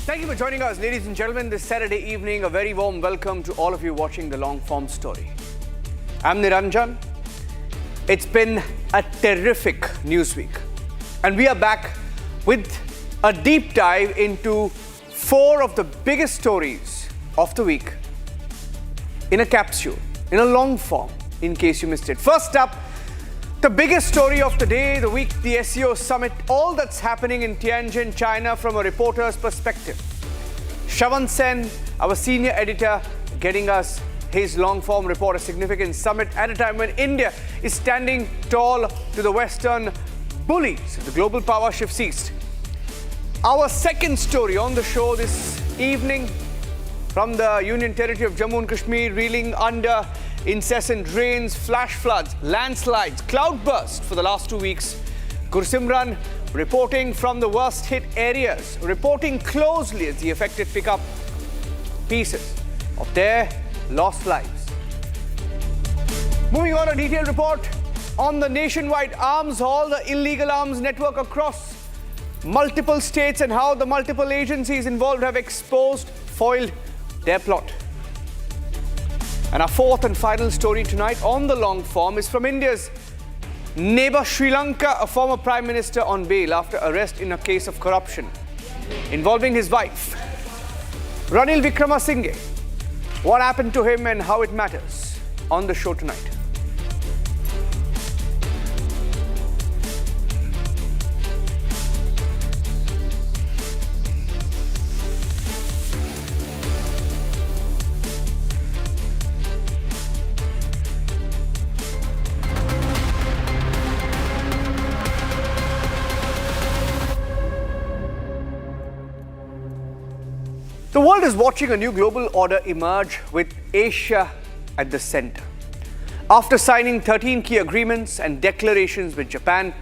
Thank you for joining us, ladies and gentlemen, this Saturday evening. A very warm welcome to all of you watching the long-form story. I'm Niranjan. It's been a terrific news week. And we are back with a deep dive into four of the biggest stories of the week in a capsule, in a long form, in case you missed it. First up, the biggest story of the day, the week, the SCO Summit, all that's happening in Tianjin, China from a reporter's perspective. Shravan Sen, our senior editor, getting us his long-form report, a significant summit at a time when India is standing tall to the Western bullies. The global power shifts east. Our second story on the show this evening from the Union Territory of Jammu and Kashmir, reeling under incessant rains, flash floods, landslides, cloudburst for the last 2 weeks. Gursimran reporting from the worst hit areas, reporting closely as the affected pick up pieces of their lost lives. Moving on, a detailed report on the nationwide arms haul, the illegal arms network across multiple states and how the multiple agencies involved have foiled their plot. And our fourth and final story tonight on the long form is from India's neighbor Sri Lanka, a former Prime Minister on bail after arrest in a case of corruption involving his wife, Ranil Wickremesinghe. What happened to him and how it matters on the show tonight. The world is watching a new global order emerge with Asia at the center. After signing 13 key agreements and declarations with Japan,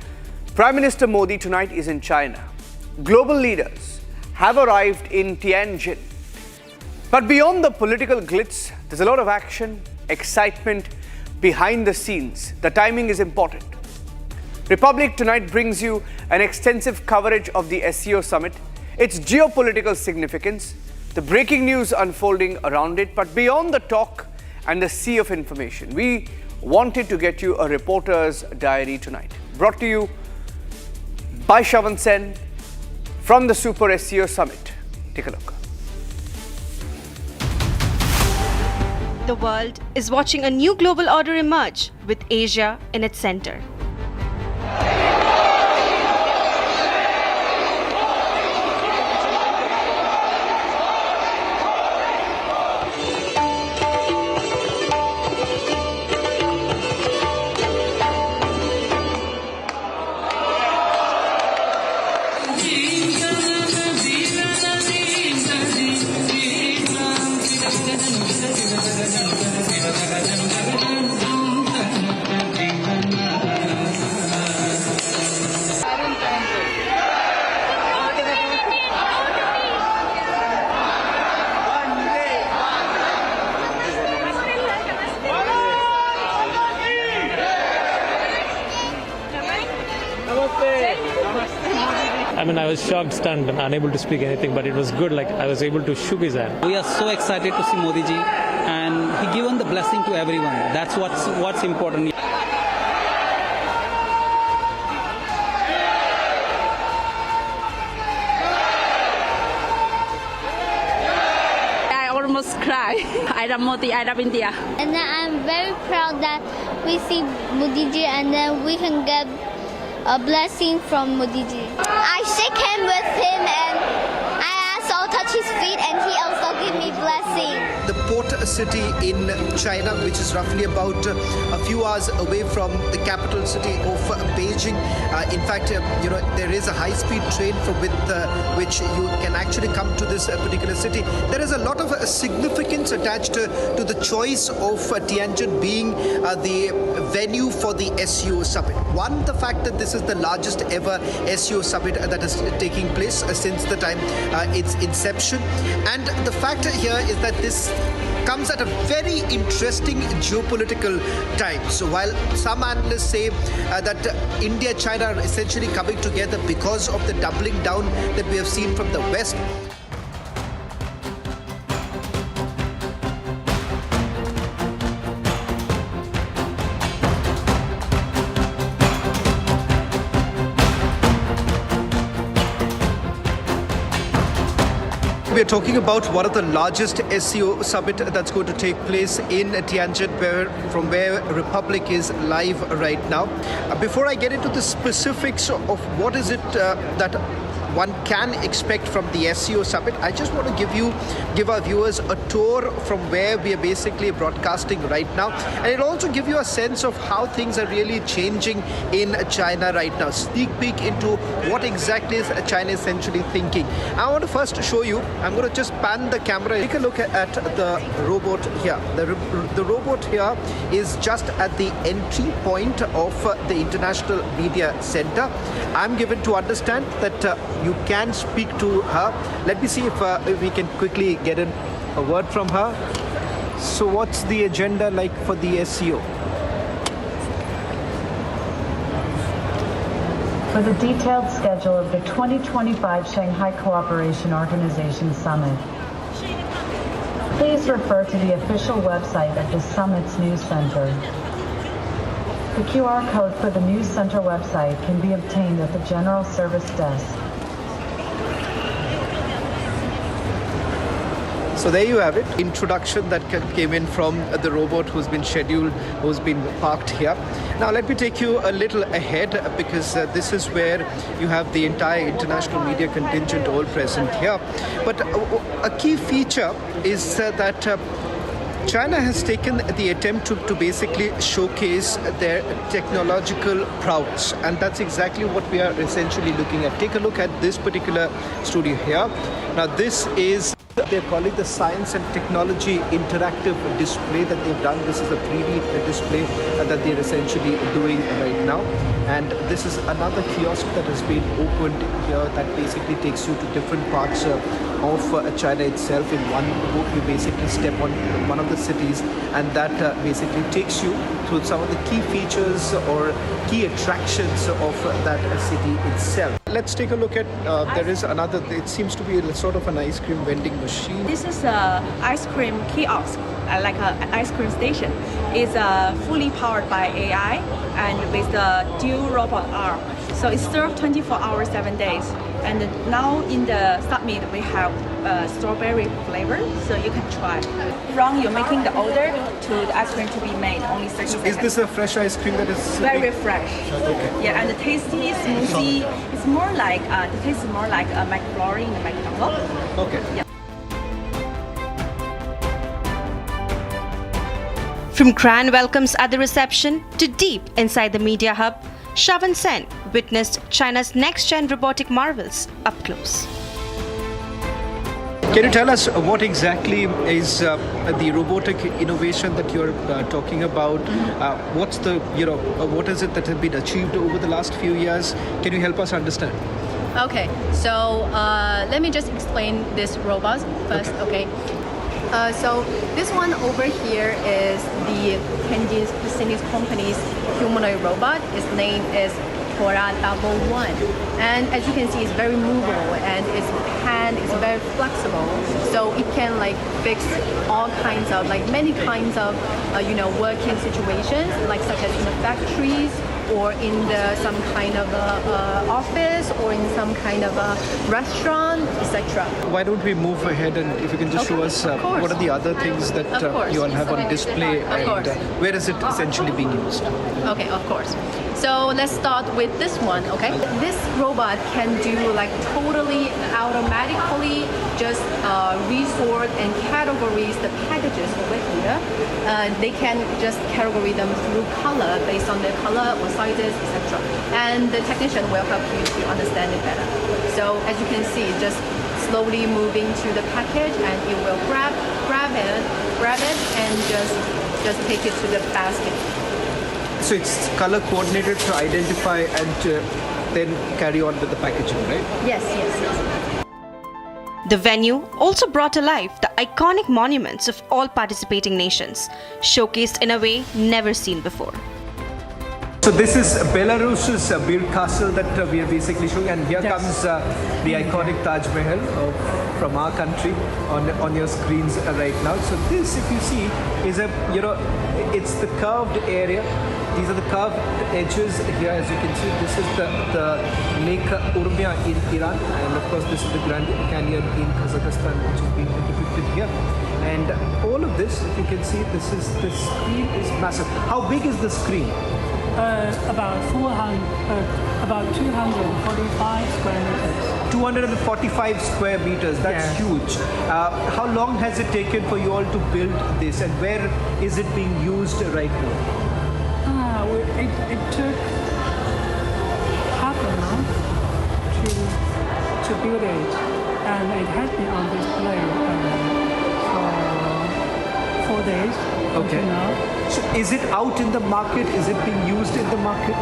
Prime Minister Modi tonight is in China. Global leaders have arrived in Tianjin. But beyond the political glitz, there's a lot of action, excitement behind the scenes. The timing is important. Republic tonight brings you an extensive coverage of the SCO Summit, its geopolitical significance, the breaking news unfolding around it, but beyond the talk and the sea of information, we wanted to get you a reporter's diary tonight. Brought to you by Shravan Sen from the Super SCO Summit. Take a look. The world is watching a new global order emerge with Asia in its center. I was shocked, stunned, and unable to speak anything, but it was good, like I was able to shake his hand. We are so excited to see Modi-Ji, and he given the blessing to everyone. That's what's important. I almost cry. I love Modi, I love India. And then I'm very proud that we see Modi-ji and then we can get a blessing from Modi-ji. I shake hands with him and I also touch his feet and he also give me blessing. The port city in China, which is roughly about a few hours away from the capital city of Beijing. In fact, there is a high-speed train with which you can actually come to this particular city. There is a lot of significance attached to the choice of Tianjin being the venue for the SCO Summit. One, the fact that this is the largest ever SCO Summit that is taking place since the time its inception. And the fact here is that this comes at a very interesting geopolitical time. So while some analysts say that India-China are essentially coming together because of the doubling down that we have seen from the West, we are talking about one of the largest SCO summit that's going to take place in Tianjin, from where Republic is live right now. Before I get into the specifics of what is it that one can expect from the SCO Summit, I just want to give our viewers a tour from where we are basically broadcasting right now, and it'll also give you a sense of how things are really changing in China right now. Sneak peek into what exactly is China essentially thinking. I want to first show you, I'm going to just pan the camera. Take a look at the robot here. The robot here is just at the entry point of the International Media Center. I'm given to understand that you can speak to her. Let me see if we can quickly get a word from her. So what's the agenda like for the SCO? For the detailed schedule of the 2025 Shanghai Cooperation Organization Summit, please refer to the official website of the Summit's News Center. The QR code for the News Center website can be obtained at the General Service Desk. So there you have it. Introduction that came in from the robot who's been scheduled, who's been parked here. Now let me take you a little ahead, because this is where you have the entire international media contingent all present here. But a key feature is that China has taken the attempt to basically showcase their technological prowess, and that's exactly what we are essentially looking at. Take a look at this particular studio here. Now this is, they're calling the Science and Technology Interactive Display that they've done. This is a 3D display that they're essentially doing right now. And this is another kiosk that has been opened here that basically takes you to different parts of China itself. In one book, you basically step on one of the cities, and that basically takes you through some of the key features or key attractions of that city itself. Let's take a look at, there is another, it seems to be sort of an ice cream vending machine. This is an ice cream kiosk, like an ice cream station. It's fully powered by AI and with the dual robot arm. So it's served 24 hours, 7 days. And now in the summit, we have strawberry flavor, so you can try. From you making the order to the ice cream to be made, only 30 seconds. Is this a fresh ice cream that is... Very fresh. Okay. Yeah, and the tasty, smoothie, it's more like, the taste is more like a McFlurry in the McDonald's. Okay. Yeah. From grand welcomes at the reception to deep inside the media hub, Shavan Sen witnessed China's next-gen robotic marvels up close. Can you tell us what exactly is the robotic innovation that you're talking about? What's the, what is it that has been achieved over the last few years? Can you help us understand? Okay, so let me just explain this robot first, okay? So this one over here is the Tianjin Business Company's humanoid robot. Its name is Tora 111, and as you can see, it's very movable and its hand is very flexible, so it can like fix all kinds of many kinds of working situations, like such as in the factories or in some kind of office or in some kind of a restaurant, etc. Why don't we move ahead, and if you can just show us what are the other things that you all have on display, and where is it essentially being used? Okay, of course. So let's start with this one, okay? This robot can do totally automatically just resort and categorize the packages over here. They can just categorize them through color, based on their color or sizes, etc. And the technician will help you to understand it better. So as you can see, just slowly moving to the package, and it will grab it, and just take it to the basket. So it's color coordinated to identify and then carry on with the packaging, right? Yes. The venue also brought alive the iconic monuments of all participating nations, showcased in a way never seen before. So this is Belarus's Bir Castle that we are basically showing, and here comes the iconic Taj Mahal from our country on your screens right now. So this, if you see, is it's the curved area these are the curved edges here. As you can see, this is the Lake Urmia in Iran, and of course this is the Grand Canyon in Kazakhstan, which is being depicted here. And all of this, if you can see, this screen is massive. How big is the screen? About 245 square meters. 245 square meters. That's huge. How long has it taken for you all to build this, and where is it being used right now? It took half a month to build it, and it has been on display for 4 days. Okay. Now. So is it out in the market? Is it being used in the market?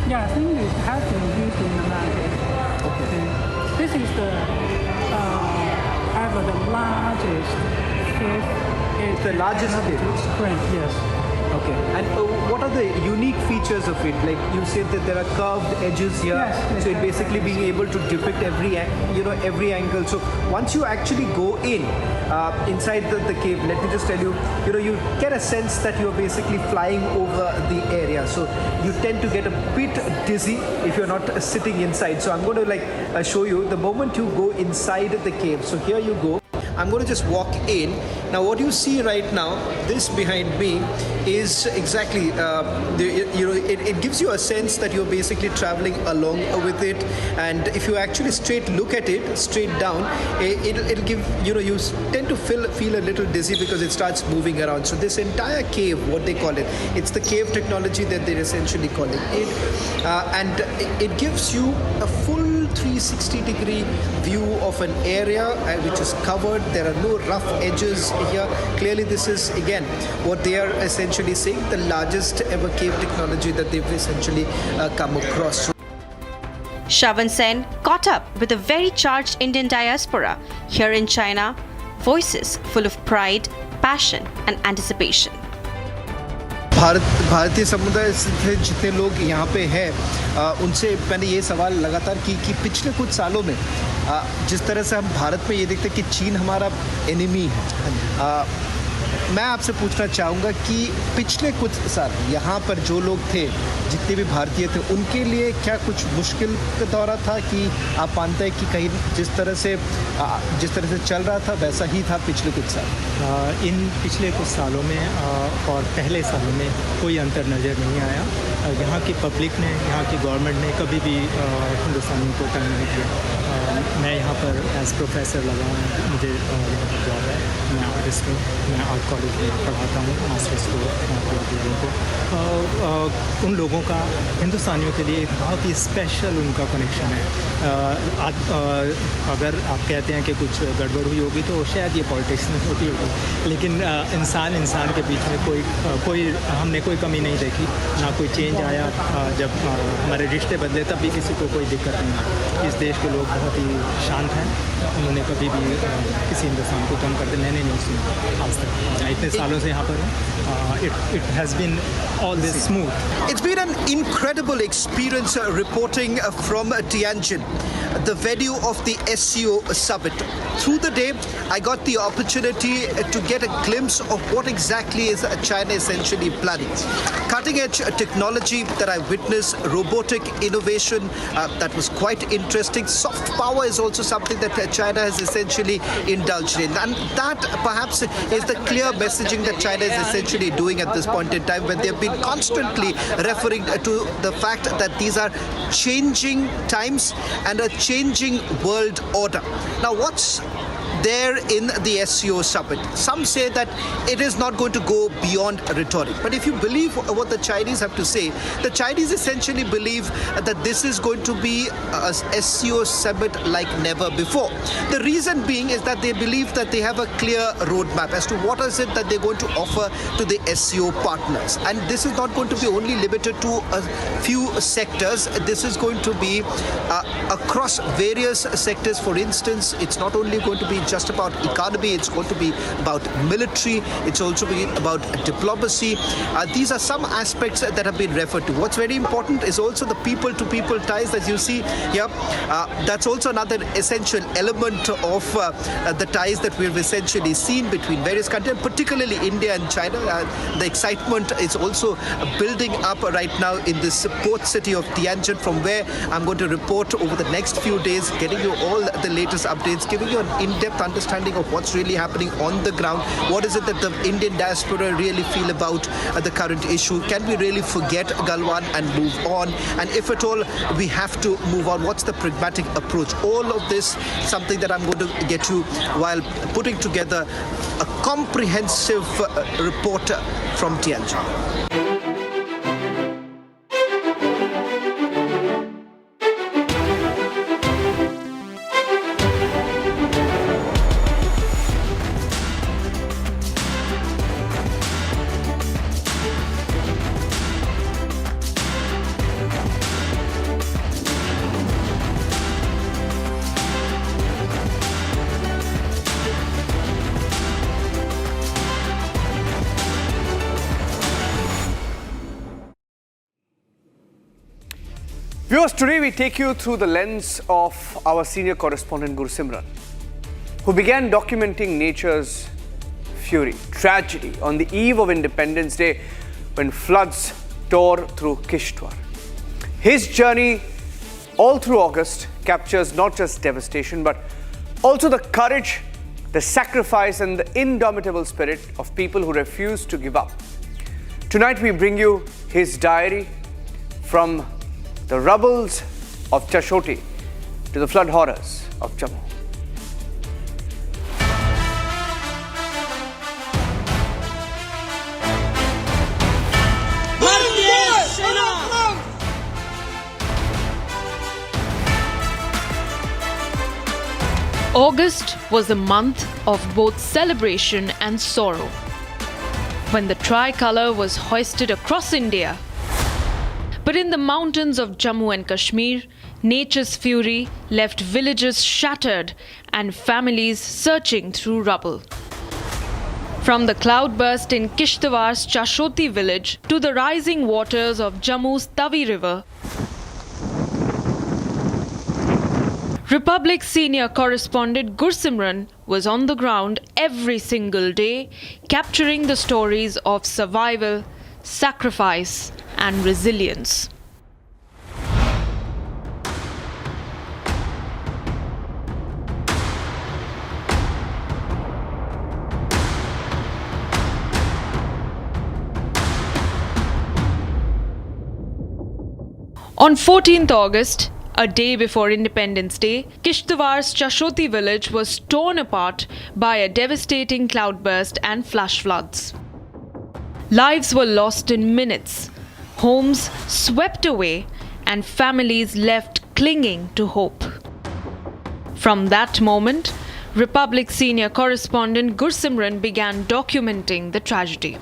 Yeah, I think it has been used in the market. Okay. This is ever the largest cave. It's the largest cave? Screen, yes. Okay. And what are the unique features of it? Like you said that there are curved edges here, yes, so it basically being able to depict every angle. So once you actually go inside the cave, let me just tell you, you get a sense that you're basically flying over the area. So you tend to get a bit dizzy if you're not sitting inside. So I'm going to show you the moment you go inside the cave. So here you go. I'm going to just walk in. Now what you see right now, this behind me, is exactly, it gives you a sense that you're basically traveling along with it. And if you actually look at it straight down, it'll give, you tend to feel a little dizzy because it starts moving around. So this entire cave, what they call it, it's the cave technology that they're essentially calling it. And it gives you a full 360-degree view of an area which is covered. There are no rough edges here. Clearly this is, again, what they are essentially saying, the largest ever cave technology that they've essentially come across. Shavan Sen caught up with a very charged Indian diaspora here in China, voices full of pride, passion and anticipation. भारतीय समुदाय से जितने लोग यहाँ पे हैं, उनसे मैंने ये सवाल लगातार कि पिछले कुछ सालों में जिस तरह से हम भारत में ये देखते हैं कि चीन हमारा एनिमी है, मैं आपसे पूछना चाहूँगा कि पिछले कुछ साल यहाँ पर जो लोग थे, जितने भी भारतीय थे, उनके लिए क्या कुछ मुश्किल का दौरा था कि आप मानते हैं कि कहीं जिस तरह से चल रहा था वैसा ही था पिछले कुछ साल? इन पिछले कुछ सालों में और पहले सालों में कोई अंतर नज़र नहीं आया। यहाँ की पब्लिक ने, यहाँ की गवर्नमेंट ने कभी भी हिंदुस्तानियों को तंग नहीं किया। मैं यहाँ पर एज प्रोफेसर लगा हूँ, मुझे यहाँ पर जॉब है, मैं आर्टिस्ट हूँ, मैं आर्ट कॉलेज में पढ़ाता हूँ मास्टर्स को उन लोगों का हिंदुस्तानियों के लिए एक बहुत ही स्पेशल उनका कनेक्शन है। अगर आप कहते हैं कि कुछ गड़बड़ हुई होगी तो शायद ये पॉलिटिक्स में होती होगी, लेकिन इंसान के बीच में हमने कोई कमी नहीं देखी, ना कोई चेंज आया। जब हमारे रिश्ते बदले तब भी किसी को कोई दिक्कत नहीं है। इस देश के लोग बहुत ही शांत हैं, उन्होंने कभी भी किसी हिंदुस्तान को कम करते मैंने नहीं सुना आज तक। इतने सालों से यहाँ पर it has been always smooth. It's been an incredible experience reporting from Tianjin, the venue of the SCO Summit. Through the day, I got the opportunity to get a glimpse of what exactly is China essentially planning. Cutting-edge technology that I witnessed, robotic innovation that was quite interesting. Soft power is also something that China has essentially indulged in, and that perhaps is the clear messaging that China is essentially doing at this point in time, when they've been constantly referring to the fact that these are changing times and a changing world order. Now, what's there in the SCO Summit? Some say that it is not going to go beyond rhetoric. But if you believe what the Chinese have to say, the Chinese essentially believe that this is going to be a SCO Summit like never before. The reason being is that they believe that they have a clear roadmap as to what is it that they're going to offer to the SCO partners. And this is not going to be only limited to a few sectors. This is going to be across various sectors. For instance, it's not only going to be just about economy, it's going to be about military, it's also be about diplomacy. These are some aspects that have been referred to. What's very important is also the people-to-people ties that you see here. That's also another essential element of the ties that we've essentially seen between various countries, particularly India and China. The excitement is also building up right now in this port city of Tianjin, from where I'm going to report over the next few days, getting you all the latest updates, giving you an in-depth understanding of what's really happening on the ground. What is it that the Indian diaspora really feel about the current issue? Can we really forget Galwan and move on? And if at all we have to move on, what's the pragmatic approach? All of this, something that I'm going to get you while putting together a comprehensive report from Tianjin. Viewers, today we take you through the lens of our senior correspondent Gursimran, who began documenting nature's fury, tragedy on the eve of Independence Day when floods tore through Kishtwar. His journey all through August captures not just devastation, but also the courage, the sacrifice and the indomitable spirit of people who refuse to give up. Tonight we bring you his diary from the rubbles of Chashoti to the flood horrors of Jammu. August was a month of both celebration and sorrow, when the tricolour was hoisted across India. But in the mountains of Jammu and Kashmir, nature's fury left villages shattered and families searching through rubble. From the cloudburst in Kishtwar's Chashoti village to the rising waters of Jammu's Tavi River, Republic senior correspondent Gursimran was on the ground every single day, capturing the stories of survival, sacrifice, and resilience. On 14th August, a day before Independence Day, Kishtwar's Chashoti village was torn apart by a devastating cloudburst and flash floods. Lives were lost in minutes, homes swept away, and families left clinging to hope. From that moment, Republic senior correspondent Gursimran began documenting the tragedy.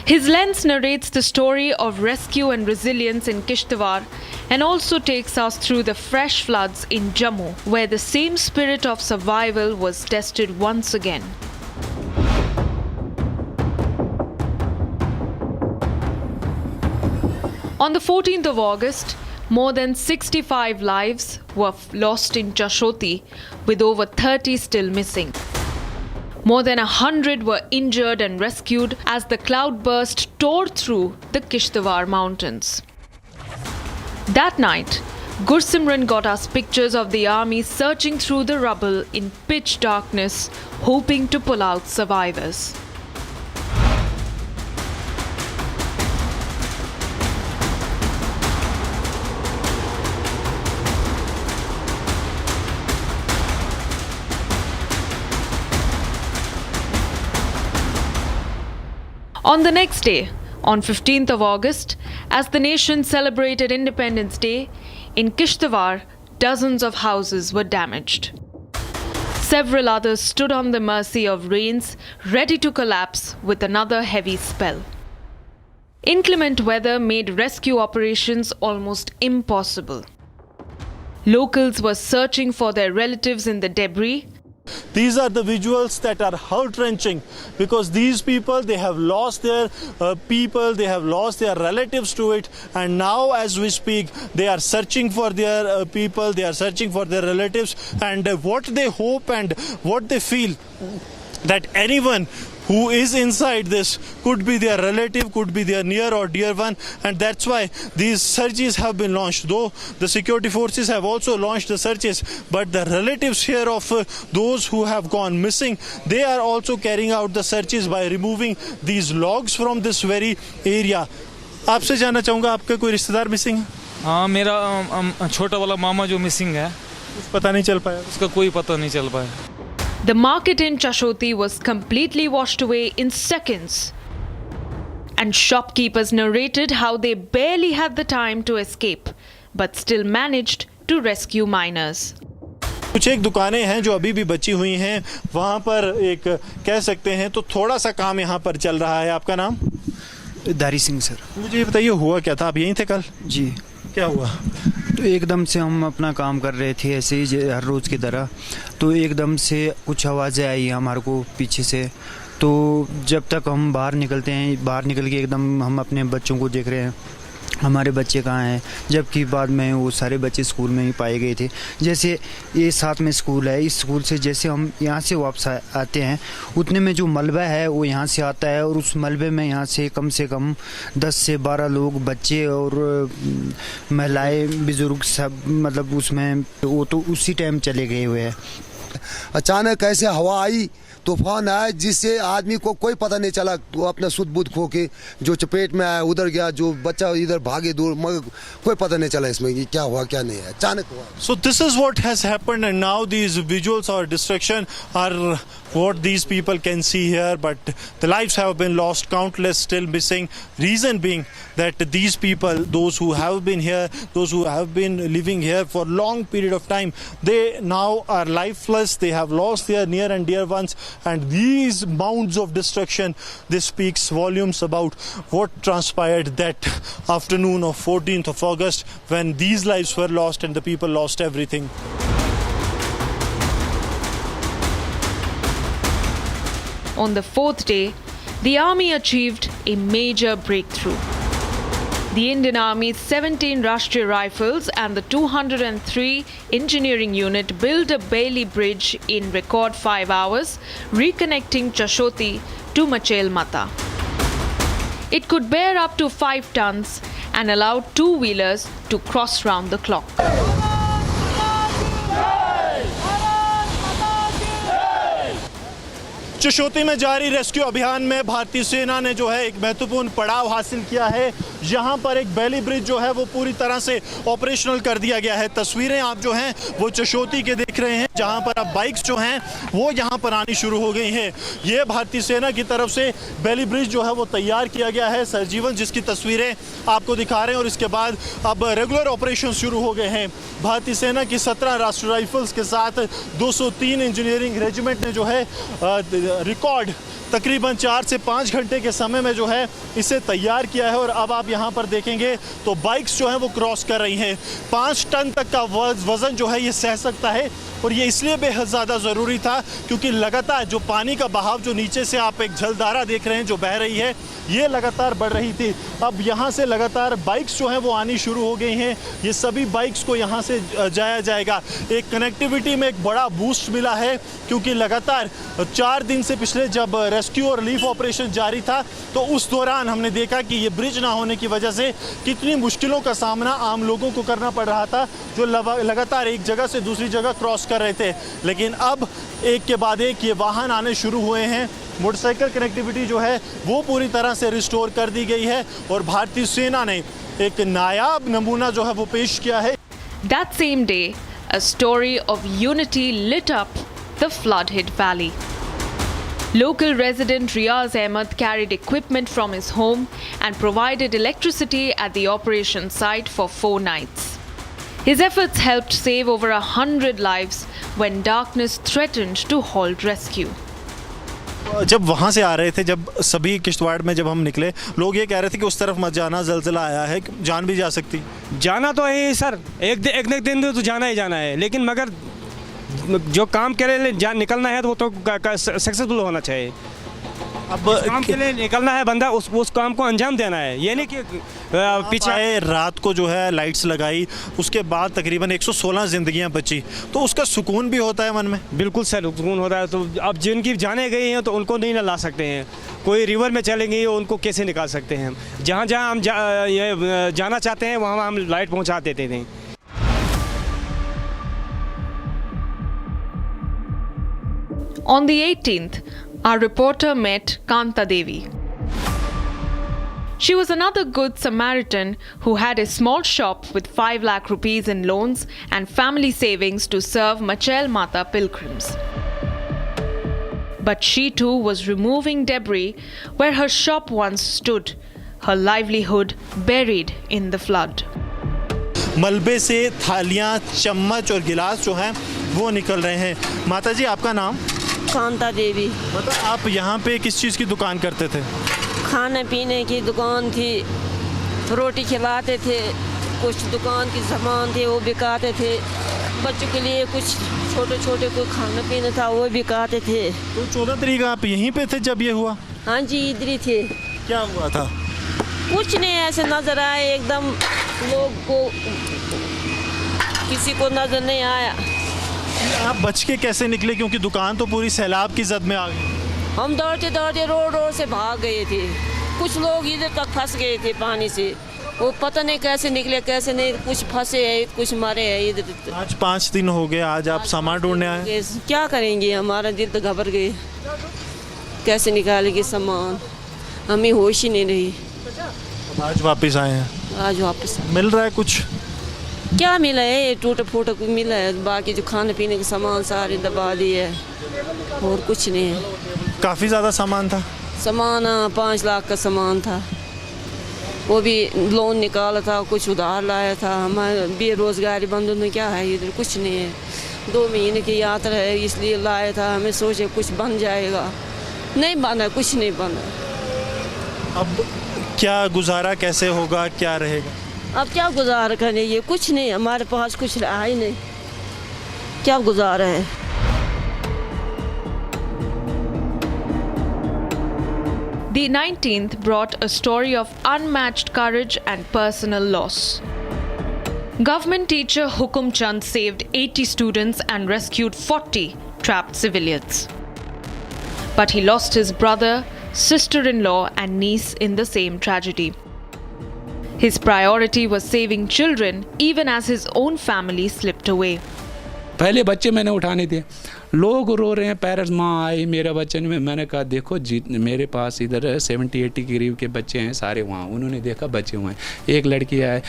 His lens narrates the story of rescue and resilience in Kishtwar and also takes us through the fresh floods in Jammu, where the same spirit of survival was tested once again. On the 14th of August, more than 65 lives were lost in Chashoti, with over 30 still missing. More than 100 were injured and rescued as the cloudburst tore through the Kishtwar mountains. That night, Gursimran got us pictures of the army searching through the rubble in pitch darkness, hoping to pull out survivors. On the next day, on 15th of August, as the nation celebrated Independence Day, in Kishtwar, dozens of houses were damaged. Several others stood on the mercy of rains, ready to collapse with another heavy spell. Inclement weather made rescue operations almost impossible. Locals were searching for their relatives in the debris, These are the visuals that are heart-wrenching because these people, they have lost their people, they have lost their relatives to it, and now as we speak, they are searching for their people, they are searching for their relatives, and what they hope and what they feel that anyone who is inside this could be their relative, could be their near or dear one, and that's why these searches have been launched. Though the security forces have also launched the searches, but the relatives here of those who have gone missing, they are also carrying out the searches by removing these logs from this very area. आपसे जानना चाहूँगा, आपका कोई रिश्तेदार missing है? हाँ, मेरा छोटा वाला मामा जो मिसिंग है, पता नहीं चल पाया, उसका कोई पता नहीं चल पाया. The market in Chashoti was completely washed away in seconds. And shopkeepers narrated how they barely had the time to escape, but still managed to rescue miners. कुछ एक दुकानें हैं जो अभी भी बची हुई हैं, वहाँ पर एक कह सकते हैं तो थोड़ा सा काम यहाँ पर चल रहा है. आपका नाम? दारी सिंह सर. मुझे ये बताइए, हुआ क्या था? आप यहीं थे कल? जी. क्या हुआ? तो एकदम से हम अपना काम कर रहे थे ऐसे ही हर रोज़ की तरह, तो एकदम से कुछ आवाज़ें आई हमारे को पीछे से. तो जब तक हम बाहर निकलते हैं, बाहर निकल के एकदम हम अपने बच्चों को देख रहे हैं, हमारे बच्चे कहाँ हैं, जबकि बाद में वो सारे बच्चे स्कूल में ही पाए गए थे. जैसे ये साथ में स्कूल है, इस स्कूल से जैसे हम यहाँ से वापस आते हैं, उतने में जो मलबा है वो यहाँ से आता है, और उस मलबे में यहाँ से कम 10 से 12 लोग, बच्चे और महिलाएं, बुजुर्ग सब, मतलब उसमें वो तो उसी टाइम चले गए हुए हैं. अचानक ऐसे हवा आई, तूफान आया, जिससे आदमी को कोई पता नहीं चला. तो अपना सुध बुध खो के जो चपेट में आया उधर गया, जो बच्चा इधर भागे दूर, मगर कोई पता नहीं चला इसमें कि क्या हुआ क्या नहीं है, अचानक हुआ. So this is what has happened, and now these visuals or destruction are what these people can see here, but the lives have been lost, countless still missing. Reason being that these people, those who have been here, those who have been living here for long period of time, they now are lifeless, they have lost their near and dear ones, and these mounds of destruction, this speaks volumes about what transpired that afternoon of 14th of August when these lives were lost and the people lost everything. On the fourth day, the army achieved a major breakthrough. The Indian Army's 17 Rashtriya Rifles and the 203 Engineering Unit built a Bailey Bridge in record 5 hours, reconnecting Chashoti to Machel Mata. It could bear up to 5 tons and allowed two-wheelers to cross round the clock. Chashoti में जारी rescue अभियान में भारतीय सेना ने जो है एक महत्वपूर्ण पड़ाव हासिल किया है. यहाँ पर एक बैली ब्रिज जो है वो पूरी तरह से ऑपरेशनल कर दिया गया है. तस्वीरें आप जो हैं वो चशोती के देख रहे हैं, जहाँ पर अब बाइक्स जो हैं वो यहाँ पर आनी शुरू हो गई हैं. ये भारतीय सेना की तरफ से बैली ब्रिज जो है वो तैयार किया गया है. सरजीवन जिसकी तस्वीरें आपको दिखा रहे हैं, और इसके बाद अब रेगुलर ऑपरेशन शुरू हो गए हैं. भारतीय सेना की 17 राष्ट्रीय राइफल्स के साथ 203 इंजीनियरिंग रेजिमेंट ने जो है रिकॉर्ड तकरीबन 4 से 5 घंटे के समय में जो है इसे तैयार किया है. और अब आप यहाँ पर देखेंगे तो बाइक्स जो हैं वो क्रॉस कर रही हैं. 5 टन तक का वज़न जो है ये सह सकता है, और ये इसलिए बेहद ज़्यादा ज़रूरी था क्योंकि लगातार जो पानी का बहाव, जो नीचे से आप एक जलधारा देख रहे हैं जो बह रही है, ये लगातार बढ़ रही थी. अब यहाँ से लगातार बाइक्स जो हैं वो आनी शुरू हो गई हैं. ये सभी बाइक्स को यहाँ से जाया जाएगा. एक कनेक्टिविटी में एक बड़ा बूस्ट मिला है क्योंकि लगातार 4 दिन से पिछले जब रेस्क्यू और रिलीफ ऑपरेशन जारी था तो उस दौरान हमने देखा कि ये ब्रिज ना होने की वजह से कितनी मुश्किलों का सामना आम लोगों को करना पड़ रहा था, जो लगातार एक जगह से दूसरी जगह क्रॉस कर रहे थे. लेकिन अब एक के बाद एक ये वाहन आने शुरू हुए हैं. मोटरसाइकिल कनेक्टिविटी जो है वो पूरी तरह से रिस्टोर कर दी गई है, और भारतीय सेना ने एक नायाब नमूना जो है वो पेश किया है. That same day, a story of unity lit up the flood-hit valley. Local resident Riaz Ahmed carried equipment from his home and provided electricity at the operation site for 4 nights. His efforts helped save over 100 lives when darkness threatened to halt rescue. जब वहाँ से आ रहे थे, जब सभी किश्तवाड़ में जब हम निकले, लोग ये कह रहे थे कि उस तरफ मत जाना, ज़लज़ला आया है, जान भी जा सकती. जाना तो है सर, एक दिन तो जाना ही जाना है, लेकिन मगर जो काम के लिए निकलना है तो वो तो सक्सेसफुल होना चाहिए। अब काम के लिए निकलना है बंदा, उस काम को अंजाम देना है, ये नहीं कि पीछे। रात को जो है लाइट्स लगाई, उसके बाद तकरीबन 116 जिंदगियां बची, तो उसका सुकून भी होता है मन में। बिल्कुल सर, सुकून होता है। तो अब जिनकी जाने गई हैं तो उनको नहीं ला सकते हैं, कोई रिवर में चलेंगे उनको कैसे निकाल सकते हैं। जहाँ जहाँ हम जाना चाहते हैं वहाँ हम लाइट पहुँचा देते थे। On the 18th, our reporter met Kanta Devi. She was another good Samaritan who had a small shop with 5 lakh rupees in loans and family savings to serve Machel Mata pilgrims. But she too was removing debris where her shop once stood, her livelihood buried in the flood. मलबे से थालियाँ, चम्मच और गिलास जो हैं वो निकल रहे हैं। माता जी, आपका नाम? कांता देवी। मतलब आप यहाँ पे किस चीज़ की दुकान करते थे? खाने पीने की दुकान थी, रोटी खिलाते थे, कुछ दुकान की सामान थे वो बिकाते थे, बच्चों के लिए कुछ छोटे छोटे कोई खाना पीना था वो बिकाते थे। तो 14 तारीख आप यहीं पे थे जब ये हुआ? हाँ जी, इधर ही थे। क्या हुआ था? कुछ नहीं, ऐसे नजर आए एकदम, लोग को किसी को नजर नहीं आया। आप बच के कैसे निकले, क्योंकि दुकान तो पूरी सैलाब की जद में आ गई? हम दौड़ते दौड़ते रोड से भाग गए थे, कुछ लोग इधर तक फंस गए थे पानी से, वो पता नहीं कैसे निकले कैसे नहीं, कुछ फंसे हैं कुछ मरे हैं इधर। आज 5 दिन हो गए, आज आप सामान ढूंढने आए? क्या करेंगे, हमारा दिल तो घबर गए, कैसे निकालेंगे सामान, हमें होश ही नहीं रही। आज वापस आए हैं? आज वापस। मिल रहा है कुछ? क्या मिला है, टूटा फूटा कुछ मिला है, बाकी जो खाने पीने के सामान सारे दबा दिए है, और कुछ नहीं है। काफ़ी ज़्यादा सामान था? सामान 5 लाख का सामान था, वो भी लोन निकाला था, कुछ उधार लाया था। हमारे बेरोजगारी बंधु में क्या है, इधर कुछ नहीं है, 2 महीने की यात्रा है इसलिए लाया था, हमें सोचे कुछ बन जाएगा, नहीं बना, कुछ नहीं बना। अब क्या गुजारा कैसे होगा, क्या रहेगा? अब क्या गुजारा करेंगे, कुछ नहीं, हमारे पास कुछ रहा ही नहीं, क्या गुजारा है। The 19th brought a story of unmatched courage and personal loss. Government teacher Hukum Chand saved 80 students and rescued 40 trapped civilians. But he lost his brother, sister-in-law and niece in the same tragedy. His priority was saving children even as his own family slipped away. पहले बच्चे मैंने उठाने थे, लोग रो रहे हैं, parents, माँ आई मेरा बच्चा नहीं। मैंने कहा देखो जी, मेरे पास इधर 70-80 के करीब के बच्चे हैं सारे वहाँ। उन्होंने देखा बच्चे हुए हैं। एक लड़की आए,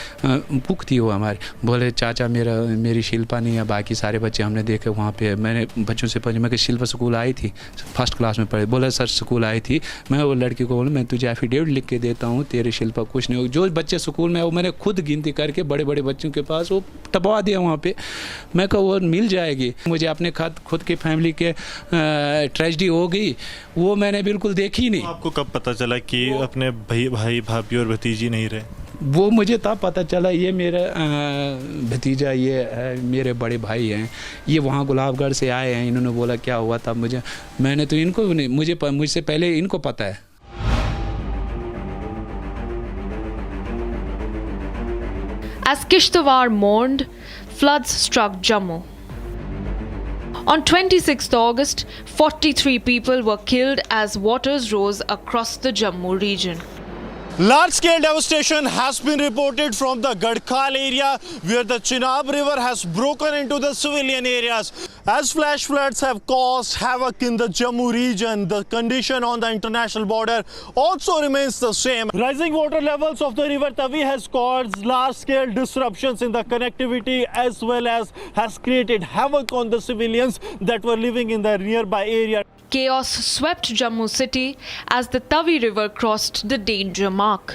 पुख थी वो हमारे, बोले चाचा मेरी शिल्पा नहीं है, बाकी सारे बच्चे हमने देखे वहाँ पे। मैंने बच्चों से पूछा, मैं कि शिल्पा स्कूल आई थी, फर्स्ट क्लास में पढ़े? बोला सर स्कूल आई थी। मैं वो लड़की को बोला मैं तुझे एफिडेविट लिख के देता हूँ, तेरे शिल्पा कुछ नहीं हो। जो बच्चे स्कूल में वो मैंने खुद गिनती करके बड़े बड़े बच्चों के पास वो टपवा दिया वहाँ पे। मैं कहा वो मिल जाएगी। मुझे अपने खुद की फैमिली के ट्रेजेडी हो गई, वो मैंने बिल्कुल देखी नहीं। आपको कब पता चला कि अपने भाई भाभी और भतीजी नहीं रहे? वो मुझे तब पता चला, ये मेरा भतीजा, ये मेरे बड़े भाई हैं, ये वहाँ गुलाबगढ़ से आए हैं। इन्होंने बोला क्या हुआ था, मैंने तो इनको नहीं, मुझसे पहले इनको पता है। As Kishtawar mourned, floods struck Jammu. On 26th August, 43 people were killed as waters rose across the Jammu region. Large-scale devastation has been reported from the Gadkhal area where the Chenab river has broken into the civilian areas. As flash floods have caused havoc in the Jammu region, the condition on the international border also remains the same. Rising water levels of the river Tavi has caused large-scale disruptions in the connectivity as well as has created havoc on the civilians that were living in the nearby area. Chaos swept Jammu city as the Tavi river crossed the danger mark.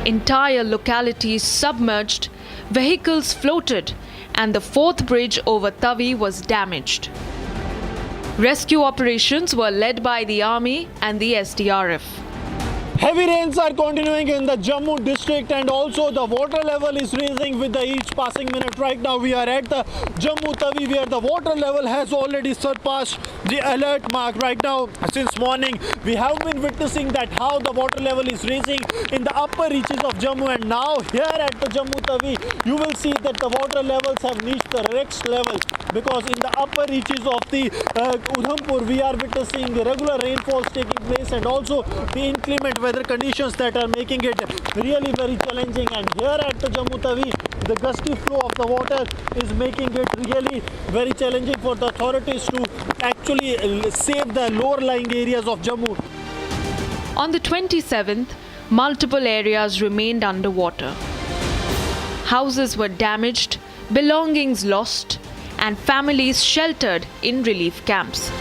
Entire localities submerged, vehicles floated, and the 4th bridge over Tavi was damaged. Rescue operations were led by the army and the SDRF. Heavy rains are continuing in the Jammu district, and also the water level is rising with each passing minute. Right now we are at the Jammu Tawi, where the water level has already surpassed the alert mark. Right now, since morning, we have been witnessing that how the water level is rising in the upper reaches of Jammu, and now here at the Jammu Tawi, you will see that the water levels have reached the next level, because in the upper reaches of the Udhampur, we are witnessing regular rainfalls taking place, and also the inclement weather conditions that are making it really very challenging. And here at the Jammu Tawi, the gusty flow of the water is making it really very challenging for the authorities to actually save the lower lying areas of Jammu. On the 27th, multiple areas remained underwater. Houses were damaged, belongings lost, and families sheltered in relief camps.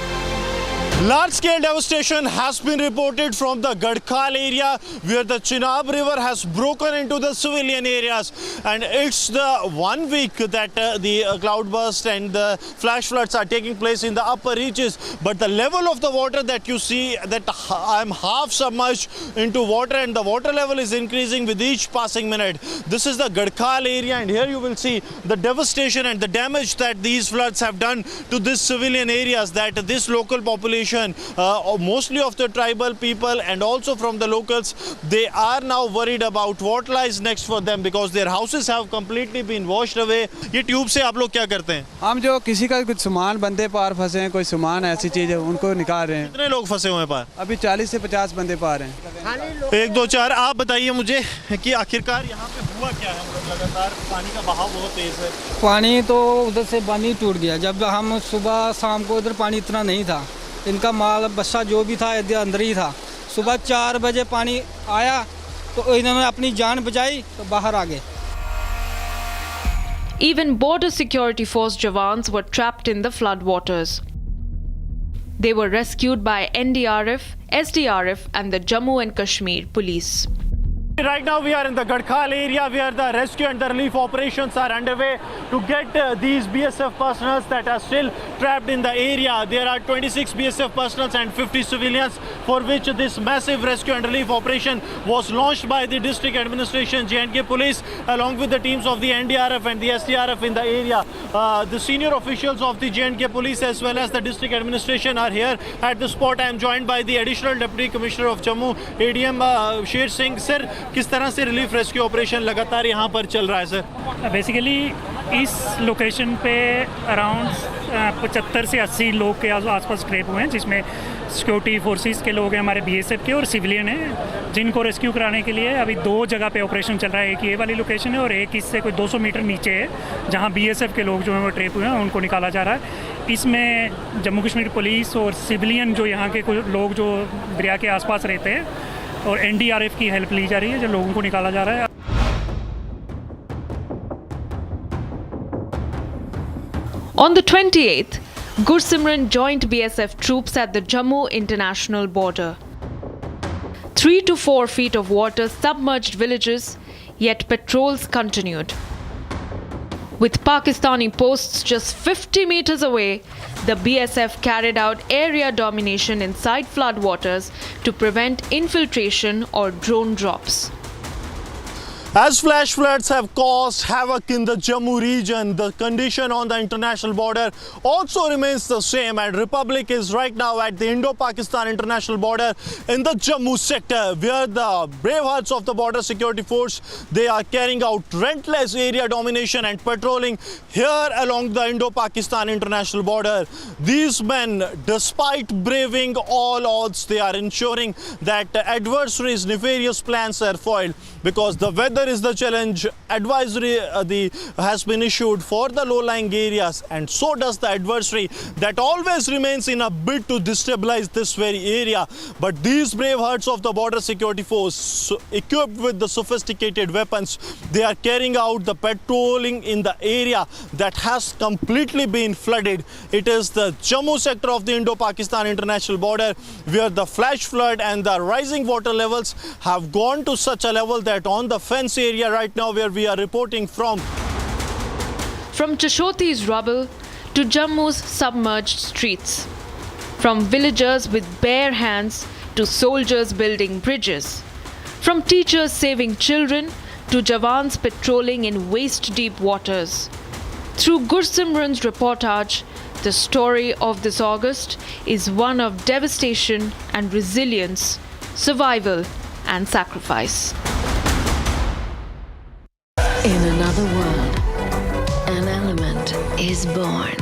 Large-scale devastation has been reported from the Gadkhal area, where the Chenab river has broken into the civilian areas, and it's the 1 week that the cloudburst and the flash floods are taking place in the upper reaches. But the level of the water that you see, that I'm half submerged into water, and the water level is increasing with each passing minute. This is the Gadkhal area, and here you will see the devastation and the damage that these floods have done to these civilian areas, that this local population, mostly of the tribal people and also from the locals, they are now worried about what lies next for them, because their houses have completely been washed away. ये tube से आप लोग क्या करते हैं? हम जो किसी का कुछ सामान बंदे पार फंसे हैं, कोई सामान ऐसी चीज है, उनको निकाल रहे हैं। कितने लोग फंसे हुए हैं पार? अभी 40 से 50 बंदे पार हैं। 1 2 4 आप बताइए मुझे कि आखिरकार यहाँ पे हुआ क्या है? लगातार पानी का बहाव बहुत तेज है। पानी तो उधर से पानी टूट गया। जब हम सुबह शाम को उधर पानी इतना नहीं था, इनका माल बच्चा जो भी था अंदर ही था। सुबह 4 बजे पानी आया तो इन्होंने अपनी जान बचाई तो बाहर आ गए। Even border security force jawans were trapped in the floodwaters. They were rescued by NDRF, SDRF and the Jammu and Kashmir police. Right now we are in the Gadkhal area, where the rescue and the relief operations are underway to get these BSF personnel that are still trapped in the area. There are 26 BSF personnel and 50 civilians, for which this massive rescue and relief operation was launched by the district administration, J&K police, along with the teams of the NDRF and the SDRF in the area. The senior officials of the J&K police as well as the district administration are here at the spot. I am joined by the additional deputy commissioner of Jammu, ADM Sher Singh. Sir, किस तरह से relief rescue operation लगातार यहाँ पर चल रहा है sir? Basically इस लोकेशन पे अराउंड 75 से 80 लोग के आसपास ट्रैप हुए हैं, जिसमें सिक्योरिटी फोर्सेस के लोग हैं, हमारे बीएसएफ के, और सिविलियन हैं, जिनको रेस्क्यू कराने के लिए अभी 2 जगह पे ऑपरेशन चल रहा है। एक ये वाली लोकेशन है और एक इससे कोई 200 मीटर नीचे है, जहाँ बीएसएफ के लोग जो हैं वो ट्रैप हुए हैं, उनको निकाला जा रहा है। इसमें जम्मू कश्मीर पुलिस और सिविलियन जो यहाँ के कुछ लोग जो दरिया के आसपास रहते हैं, और एनडीआरएफ की हेल्प ली जा रही है, जो लोगों को निकाला जा रहा है। On the 28th, Gursimran joined BSF troops at the Jammu international border. 3 to 4 feet of water submerged villages, yet patrols continued. With Pakistani posts just 50 meters away, the BSF carried out area domination inside floodwaters to prevent infiltration or drone drops. As flash floods have caused havoc in the Jammu region, the condition on the international border also remains the same, and Republic is right now at the Indo-Pakistan international border in the Jammu sector, where the brave hearts of the border security force, they are carrying out relentless area domination and patrolling here along the Indo-Pakistan international border. These men, despite braving all odds, they are ensuring that adversaries' nefarious plans are foiled, because the weather is the challenge. Advisory has been issued for the low-lying areas, and so does the adversary that always remains in a bid to destabilize this very area. But these brave hearts of the border security force, equipped with the sophisticated weapons, they are carrying out the patrolling in the area that has completely been flooded. It is the Jammu sector of the Indo-Pakistan international border, where the flash flood and the rising water levels have gone to such a level that on the fence area right now where we are reporting from Chashoti's rubble to Jammu's submerged streets, from villagers with bare hands to soldiers building bridges, From teachers saving children to Jawans patrolling in waist-deep waters. Through Gursimran's reportage, the story of this August is one of devastation and resilience, survival and sacrifice. In another world, an element is born.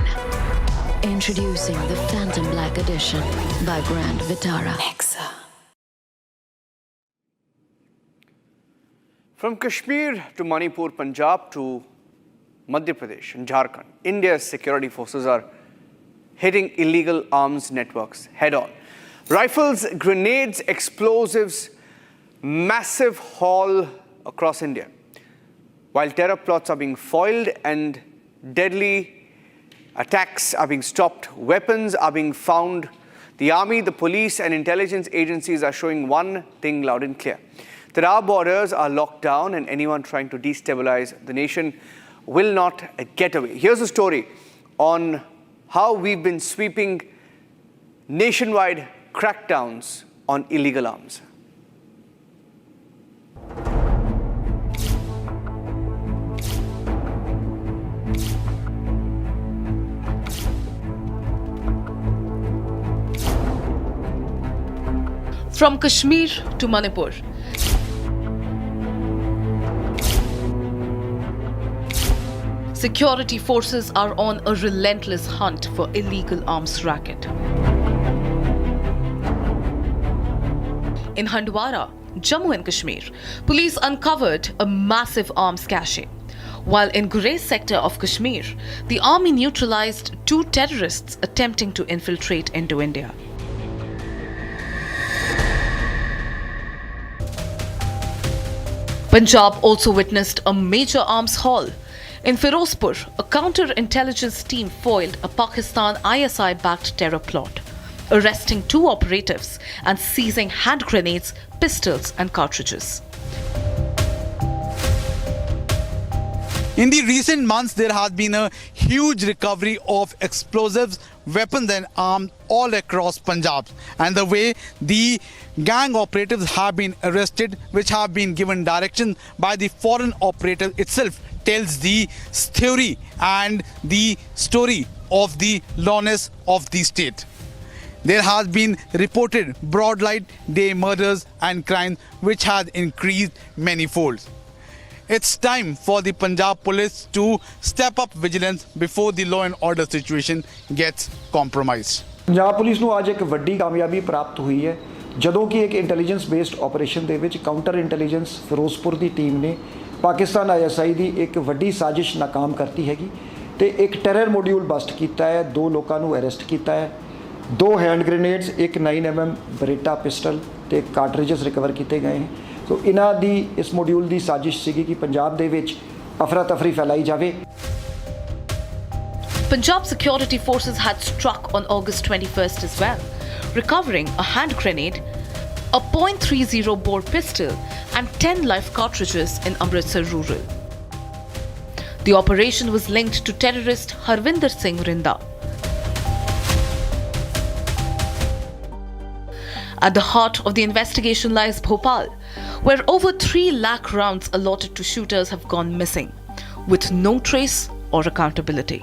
Introducing the Phantom Black Edition by Grand Vitara. From Kashmir to Manipur, Punjab to Madhya Pradesh and Jharkhand, India's security forces are hitting illegal arms networks head-on. Rifles, grenades, explosives, massive haul across India. While terror plots are being foiled and deadly attacks are being stopped, weapons are being found, the army, the police and intelligence agencies are showing one thing loud and clear, that our borders are locked down and anyone trying to destabilize the nation will not get away. Here's a story on how we've been sweeping nationwide crackdowns on illegal arms. From Kashmir to Manipur. Security forces are on a relentless hunt for illegal arms racket. In Handwara, Jammu and Kashmir, police uncovered a massive arms cache. While in Gurez sector of Kashmir, the army neutralized 2 terrorists attempting to infiltrate into India. Punjab also witnessed a major arms haul. In Firozpur, a counter-intelligence team foiled a Pakistan ISI-backed terror plot, arresting 2 operatives and seizing hand grenades, pistols and cartridges. In the recent months, there has been a huge recovery of explosives, weapons and arms all across Punjab. And the way the gang operatives have been arrested, which have been given direction by the foreign operator itself, tells the theory and the story of the lawness of the state. There has been reported broad light day murders and crimes which has increased many folds. It's time for the Punjab police to step up vigilance before the law and order situation gets compromised. Punjab police ਨੂੰ ਅੱਜ ਇੱਕ ਵੱਡੀ ਕਾਮਯਾਬੀ ਪ੍ਰਾਪਤ ਹੋਈ ਹੈ ਜਦੋਂ ਕਿ ਇੱਕ ਇੰਟੈਲੀਜੈਂਸ ਬੇਸਡ ਆਪਰੇਸ਼ਨ ਦੇ ਵਿੱਚ ਕਾਊਂਟਰ ਇੰਟੈਲੀਜੈਂਸ ਫਿਰੋਜ਼ਪੁਰ ਦੀ ਟੀਮ ਨੇ ਪਾਕਿਸਤਾਨ ISI ਦੀ ਇੱਕ ਵੱਡੀ ਸਾਜ਼ਿਸ਼ ਨਾਕਾਮ ਕਰਤੀ ਹੈਗੀ ਤੇ ਇੱਕ ਟੈਰਰ ਮੋਡਿਊਲ ਬਸਟ ਕੀਤਾ ਹੈ 2 ਲੋਕਾਂ ਨੂੰ ਅਰੈਸਟ ਕੀਤਾ ਹੈ 2 ਹੈਂਡ ਗ੍ਰੇਨੇਡਸ ਇੱਕ 9mm ਬਰੇਟਾ ਪਿਸਟਲ ਤੇ ਕਾਰਟ੍ਰਿਜਸ ਰਿਕਵਰ ਕੀਤੇ ਗਏ ਹਨ ਸੋ ਇਹਨਾਂ ਦੀ ਇਸ ਮੋਡਿਊਲ ਦੀ ਸਾਜ਼ਿਸ਼ ਸੀਗੀ ਕਿ ਪੰਜਾਬ ਦੇ ਵਿੱਚ ਅਫਰਾ ਤਫਰੀ ਫੈਲਾਈ ਜਾਵੇ Punjab security forces had struck on August 21st as well, recovering a hand grenade, a .30 bore pistol and 10 live cartridges in Amritsar rural. The operation was linked to terrorist Harvinder Singh Rinda. At the heart of the investigation lies Bhopal, where over 3 lakh rounds allotted to shooters have gone missing, with no trace or accountability.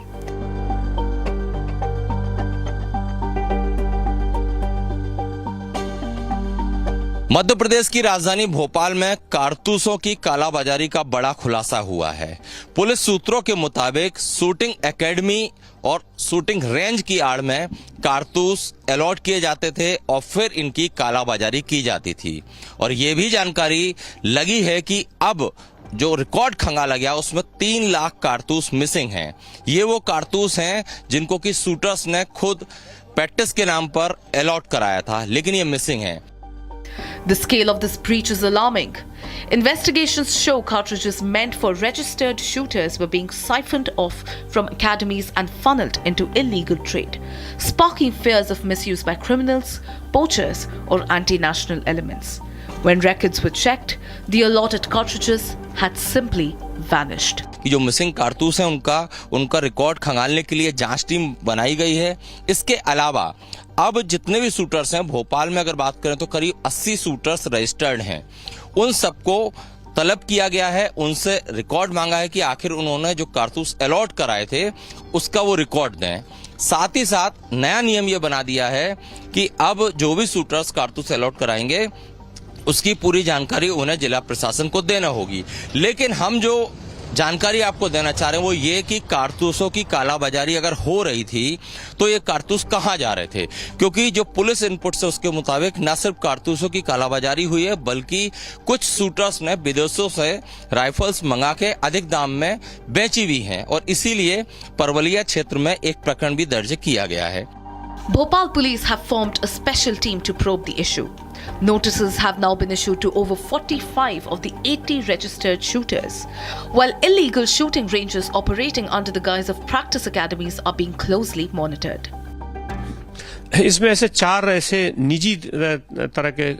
Madhya Pradesh की राजधानी भोपाल में कारतूसों की कालाबाजारी का बड़ा खुलासा हुआ है। पुलिस सूत्रों के मुताबिक शूटिंग एकेडमी और शूटिंग रेंज की आड़ में कारतूस अलॉट किए जाते थे और फिर इनकी कालाबाजारी की जाती थी। और ये भी जानकारी लगी है कि अब जो रिकॉर्ड खंगाला गया उसमें 3 लाख कारतूस मिसिंग हैं। ये वो कारतूस हैं जिनको कि शूटर्स ने खुद प्रैक्टिस के नाम पर अलॉट कराया था, लेकिन ये मिसिंग हैं। The scale of this breach is alarming. Investigations show cartridges meant for registered shooters were being siphoned off from academies and funneled into illegal trade, sparking fears of misuse by criminals, poachers, or anti-national elements. When records were checked, the allotted cartridges had simply vanished. जो missing कारतूस हैं उनका record खंगालने के लिए जांच team बनाई गई है। इसके अलावा अब जितने भी शूटर्स हैं भोपाल में अगर बात करें तो करीब 80 शूटर्स रजिस्टर्ड हैं। उन सबको तलब किया गया है, उनसे रिकॉर्ड मांगा है कि आखिर उन्होंने जो कारतूस अलॉट कराए थे उसका वो रिकॉर्ड दें। साथ ही साथ नया नियम ये बना दिया है कि अब जो भी शूटर्स कारतूस अलॉट कराएंगे उसकी पूरी जानकारी उन्हें जिला प्रशासन को देना होगी। लेकिन हम जो जानकारी आपको देना चाह रहे हैं वो ये कि कारतूसों की कालाबाजारी अगर हो रही थी तो ये कारतूस कहाँ जा रहे थे, क्योंकि जो पुलिस इनपुट से उसके मुताबिक न सिर्फ कारतूसों की कालाबाजारी हुई है बल्कि कुछ शूटर्स ने विदेशों से राइफल्स मंगा के अधिक दाम में बेची भी हैं और इसीलिए परवलिया क्षेत्र में एक प्रकरण भी दर्ज किया गया है। Bhopal police have formed a special team to probe the issue. Notices have now been issued to over 45 of the 80 registered shooters, while illegal shooting ranges operating under the guise of practice academies are being closely monitored. इसमें ऐसे 4 ऐसे निजी तरह के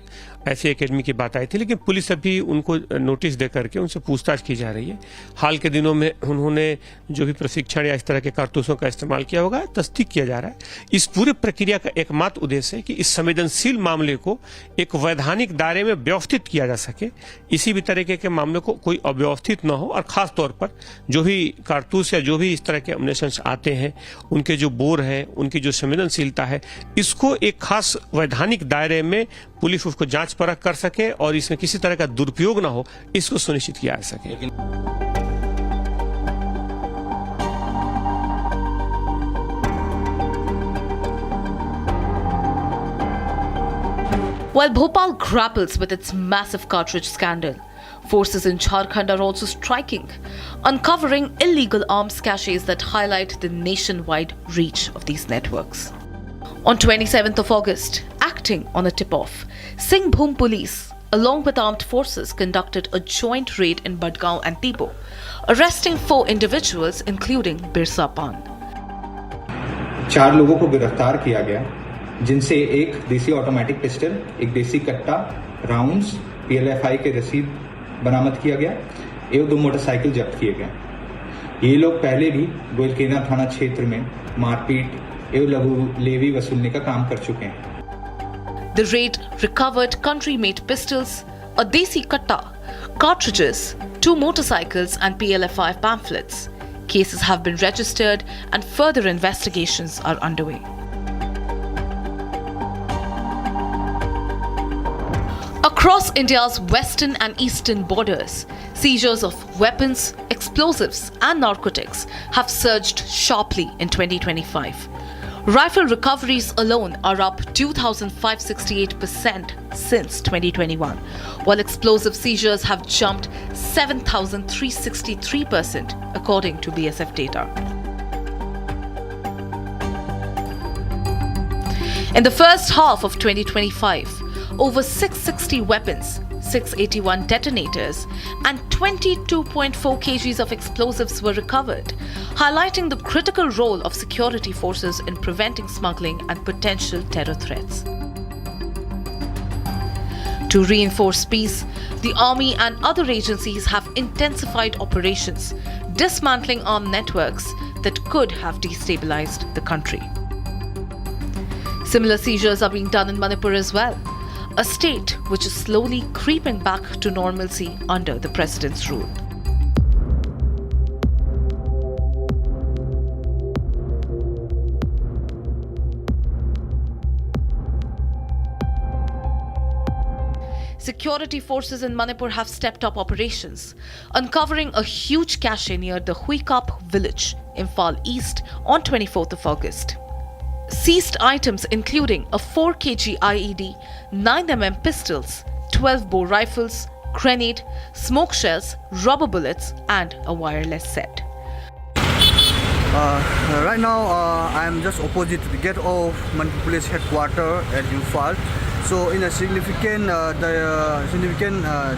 ऐसी academy की बात आई थी, लेकिन पुलिस अभी उनको नोटिस दे करके उनसे पूछताछ की जा रही है। हाल के दिनों में उन्होंने जो भी प्रशिक्षण या इस तरह के कारतूसों का इस्तेमाल किया होगा तस्दीक किया जा रहा है। इस पूरे प्रक्रिया का एकमात्र उद्देश्य है कि इस संवेदनशील मामले को एक वैधानिक दायरे में व्यवस्थित किया जा सके, इसी भी तरीके के मामले को कोई अव्यवस्थित न हो और खास तौर पर जो भी कारतूस या जो भी इस तरह के अम्युनिशंस आते हैं उनके जो बोर है, उनकी जो संवेदनशीलता है, इसको एक खास वैधानिक दायरे में पुलिस उसको जांच परख कर सके और इसमें किसी तरह का दुरुपयोग ना हो, इसको सुनिश्चित किया जा सके। While Bhopal grapples with its massive cartridge scandal, forces in Jharkhand are also striking, uncovering illegal arms caches that highlight the nationwide reach of these networks. On 27th of August, acting on a tip-off, Singhbhum police, along with armed forces, conducted a joint raid in Badgaon and Tibo, arresting 4 individuals including Birsa Pan. 4 लोगों को गिरफ्तार किया गया, जिनसे एक देसी automatic pistol, एक देसी कट्टा, राउंड्स, PLFI के रसीद बरामद किया गया एवं 2 मोटरसाइकिल जब्त किए गए। ये लोग पहले भी गोलकेना थाना क्षेत्र में मारपीट एवं लघु लेवी वसूलने का काम कर चुके हैं। The raid recovered country-made pistols, a desi katta, cartridges, 2 motorcycles and PLFI pamphlets. Cases have been registered and further investigations are underway. Across India's western and eastern borders, seizures of weapons, explosives and narcotics have surged sharply in 2025. Rifle recoveries alone are up 2,568% since 2021, while explosive seizures have jumped 7,363% according to BSF data. In the first half of 2025, over 660 weapons, 681 detonators and 22.4 kgs of explosives were recovered, highlighting the critical role of security forces in preventing smuggling and potential terror threats. To reinforce peace, the army and other agencies have intensified operations, dismantling armed networks that could have destabilized the country. Similar seizures are being done in Manipur as well, a state which is slowly creeping back to normalcy under the president's rule. Security forces in Manipur have stepped up operations, uncovering a huge cache near the Huikap village, Imphal East, on 24th of August. Seized items including a 4 kg IED, 9mm pistols, 12 bore rifles, grenade, smoke shells, rubber bullets and a wireless set. Right now I am just opposite the gate of Manipur Police Headquarters at Imphal. So in a significant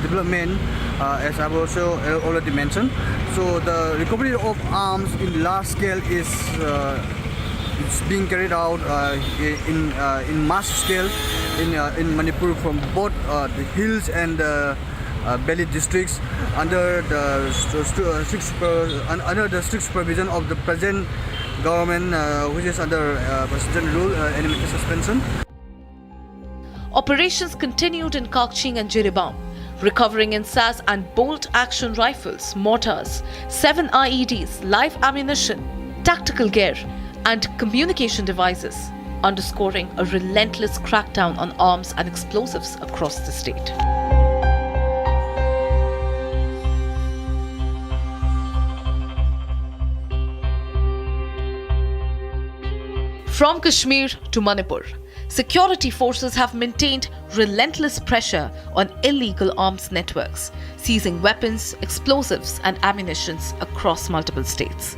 development, as I've also already mentioned, so the recovery of arms in large scale is it's being carried out in mass scale in Manipur from both the hills and the valley districts under the strict supervision of the present government, which is under president rule, enemy suspension. Operations continued in Kakching and Jiribam, recovering in SAS and bolt-action rifles, mortars, 7 IEDs, live ammunition, tactical gear, and communication devices, underscoring a relentless crackdown on arms and explosives across the state. From Kashmir to Manipur, security forces have maintained relentless pressure on illegal arms networks, seizing weapons, explosives, and ammunition across multiple states.